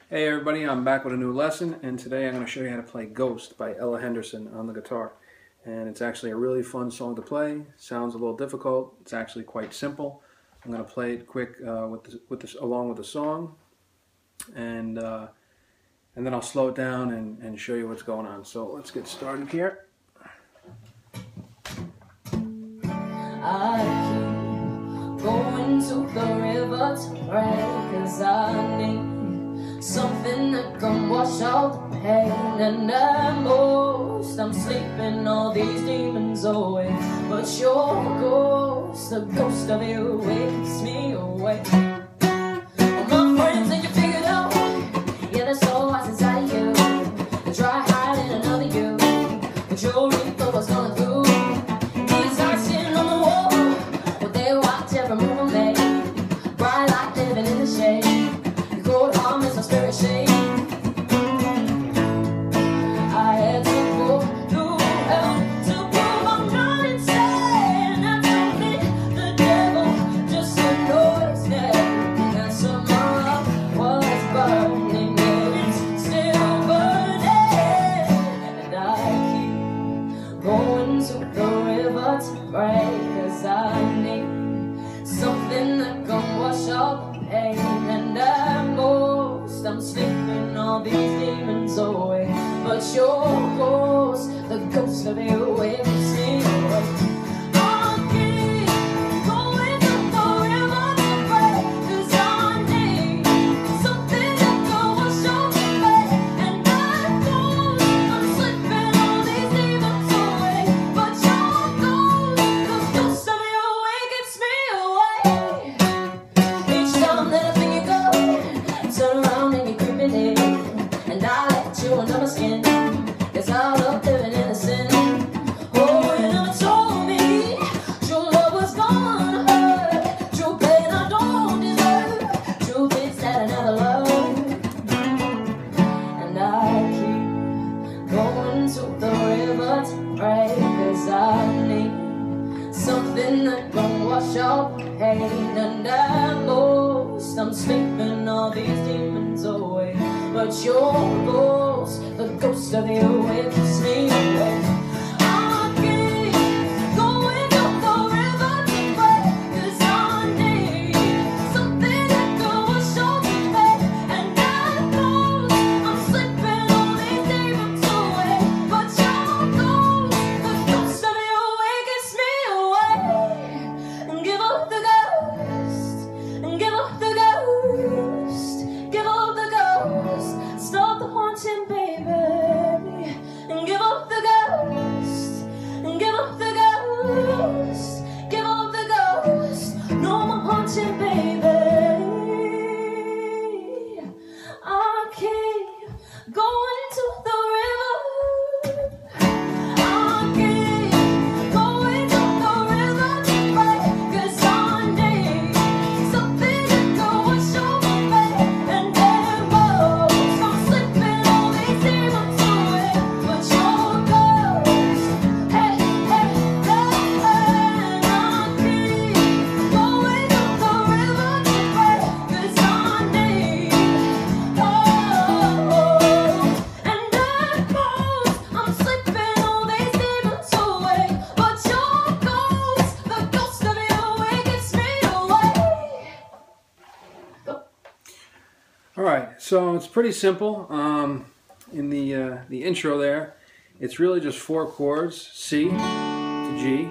Hey everybody, I'm back with a new lesson, and today I'm going to show you how to play Ghost by Henderson on the guitar. And it's actually a really fun song to play. Sounds a little difficult. It's actually quite simple. I'm going to play it quick along with the song, and then I'll slow it down and show you what's going on. So let's get started here. I keep going to the river to pray, 'cause I need something that can wash all the pain. And at most I'm sleeping all these demons away, but your ghost, the ghost of you, it keeps me awake. All my friends that you figured out, yeah, they're so wise inside you. They try hiding another you, but your reaper was going through. These eyes sitting on the wall, but they watch every move I make. Bright light living in the shade. Cold arm is my spirit shade. I had to go through hell to prove I'm not insane. I don't think the devil just ignores that. And some of my love was burning, and it's still burning. And I keep going to the river to pray, 'cause I need something that can wash all the pain. And I'm sleeping all these demons away, but your ghost, the ghost of you, it keeps me awake. I keep going to the river to pray, 'cause I need something that can wash all the pain. And I'm sleeping all these demons away, but your ghost, the ghost of you, it keeps me awake. Each time that I think you go, turn around and you're creeping in, and I let you under my skin, 'cause I love living in the sin. Oh, you never told me true love was gonna hurt, true pain I don't deserve, true things that I never loved. And I keep going to the river to pray, 'cause I need something that can wash all the pain. And at most I'm sleeping all these demons away, but your ghost, the ghost of you, it keeps me awake. I keep going to the river to pray, 'cause I need something that can wash all the pain. And at most I'm sleeping all these demons away, but your ghost, the ghost of you, it keeps me awake. And give up the ghost, and give up the ghost, give up the ghost, stop the haunting, baby. And give up the ghost, and give up the ghost, give up the ghost, no more haunting, baby. I keep going to the river, I keep going to the river to pray, 'cause I need something that can wash all the pain. And then most I'm sleeping all these demons away, but your ghost, hey, hey, hey, hey. I keep going to the river to pray, 'cause I need, and at most I'm sleeping all these demons away, but your ghost, the ghost of you, it keeps me awake. Alright, so it's pretty simple. In the intro there, it's really just 4 chords, C to G,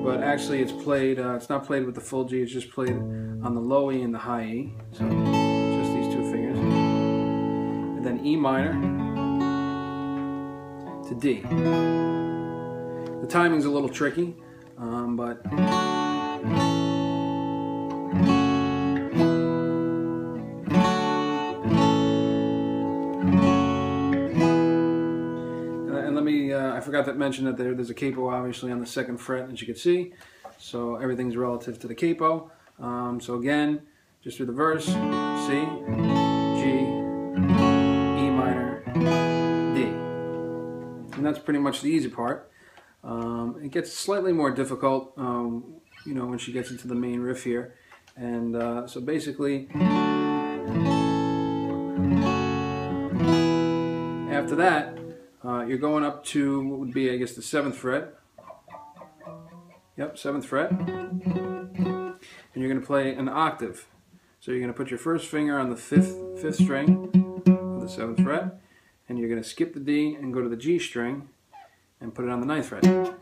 but actually it's played, it's not played with the full G, it's just played on the low E and the high E, so just these 2 fingers, and then E minor to D. The timing's a little tricky, but I forgot to mention that there's a capo obviously on the 2nd fret, as you can see, so everything's relative to the capo. So again, just through the verse, C, G, E minor, D. And that's pretty much the easy part. It gets slightly more difficult, you know, when she gets into the main riff here. And so basically, after that, you're going up to what would be, I guess, the 7th fret. Yep, 7th fret. And you're going to play an octave. So you're going to put your first finger on the fifth string of the 7th fret, and you're going to skip the D and go to the G string and put it on the 9th fret. So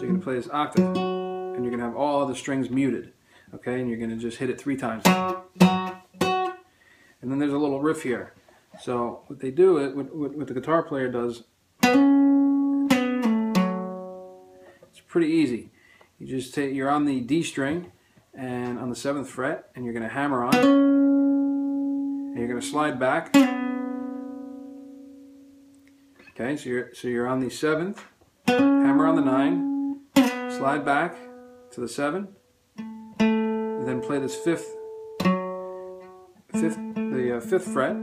you're going to play this octave, and you're going to have all the strings muted. Okay, and you're going to just hit it 3 times. And then there's a little riff here. So what they do, what the guitar player does, it's pretty easy. You just you're on the D string and on the 7th fret, and you're going to hammer on, and you're going to slide back. Okay, so you're on the 7th, hammer on the 9, slide back to the 7, and then play this 5th fret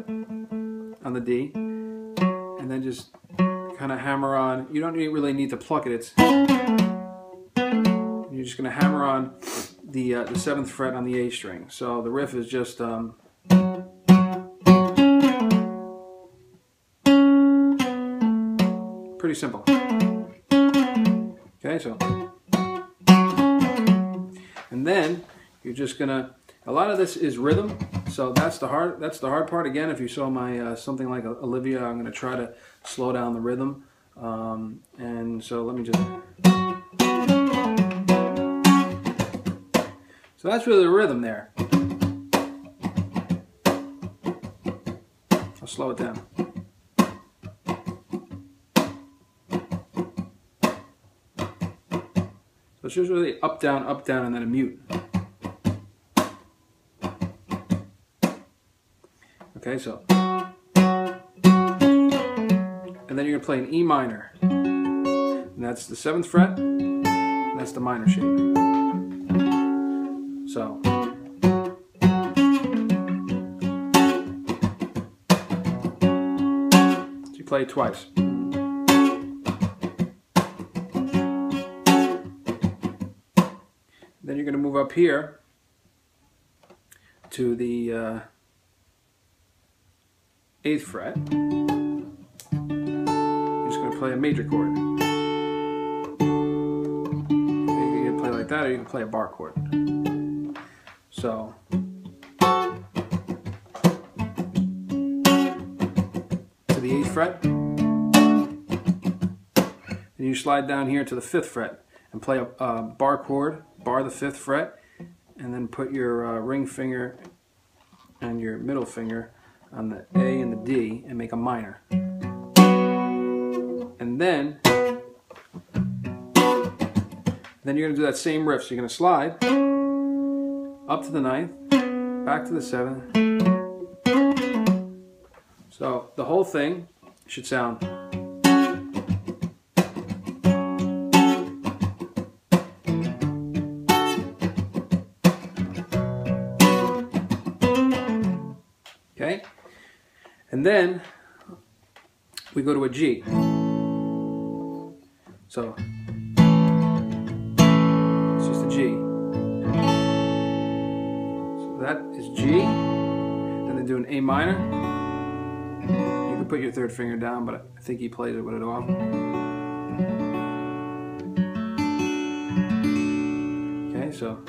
on the D, and then just kind of hammer on. You don't really need to pluck it. You're just going to hammer on the 7th fret on the A string. So the riff is just pretty simple. Okay, so and then you're just gonna. A lot of this is rhythm, so that's the hard part. Again, if you saw my something like Olivia, I'm going to try to slow down the rhythm, and so let me just. So that's really the rhythm there. I'll slow it down. So it's just really up, down, and then a mute. Okay, so. And then you're going to play an E minor. And that's the 7th fret, and that's the minor shape. So. So you play it twice. Then you're going to move up here to the 8th fret. You're just going to play a major chord. You can play like that, or you can play a bar chord. So. To the 8th fret. And you slide down here to the 5th fret and play a bar chord. Bar the 5th fret, and then put your ring finger and your middle finger on the A and the D and make a minor. And then you're going to do that same riff. So you're going to slide up to the 9th, back to the 7th. So the whole thing should sound. Okay, and then we go to a G. So it's just a G. So that is G. Then they do an A minor. You can put your 3rd finger down, but I think he plays it with it off. Okay, so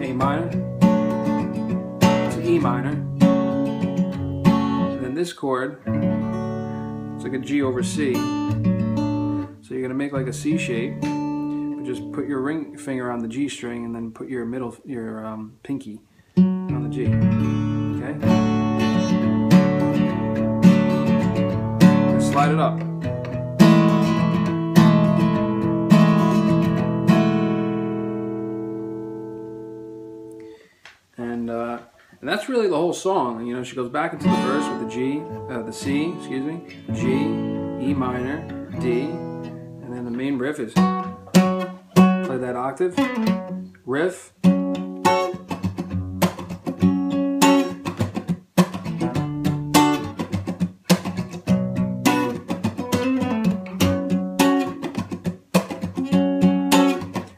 A minor. E minor, and then this chord, it's like a G over C, so you're going to make like a C shape, but just put your ring finger on the G string and then put your pinky on the G, okay? And slide it up. And that's really the whole song. You know, she goes back into the verse with the G, the C, excuse me, G, E minor, D, and then the main riff is play that octave, riff,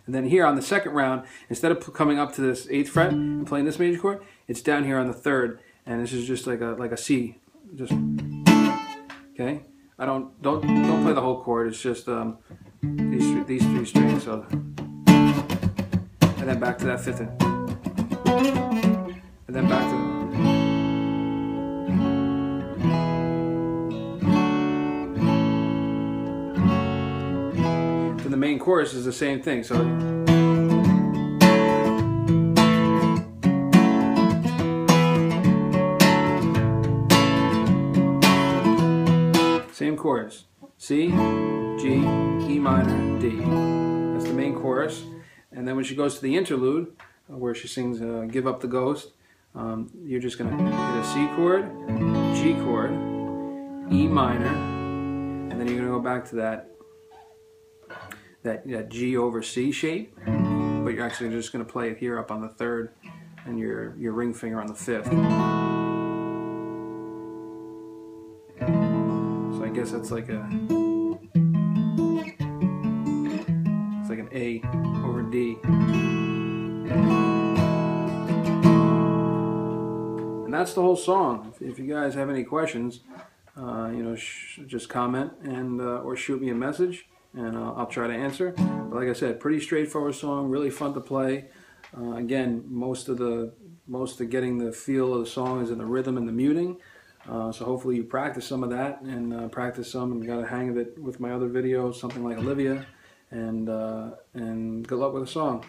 and then here on the second round, instead of coming up to this 8th fret and playing this major chord, it's down here on the 3rd, and this is just like a C, just okay. I don't play the whole chord. It's just these three strings. So, and then back to that fifth, and then back to the main chorus is the same thing. So. Same chorus, C, G, E minor, D. That's the main chorus. And then when she goes to the interlude, where she sings Give Up the Ghost, you're just going to hit a C chord, G chord, E minor, and then you're going to go back to that G over C shape, but you're actually just going to play it here up on the third and your ring finger on the fifth. I guess that's like it's like an A over D. And that's the whole song. If you guys have any questions, you know, just comment and or shoot me a message, and I'll try to answer. But like I said, pretty straightforward song, really fun to play. Again, most of getting the feel of the song is in the rhythm and the muting. So hopefully you practice some of that and practice some and got a hang of it with my other videos, something like Olivia, and good luck with the song.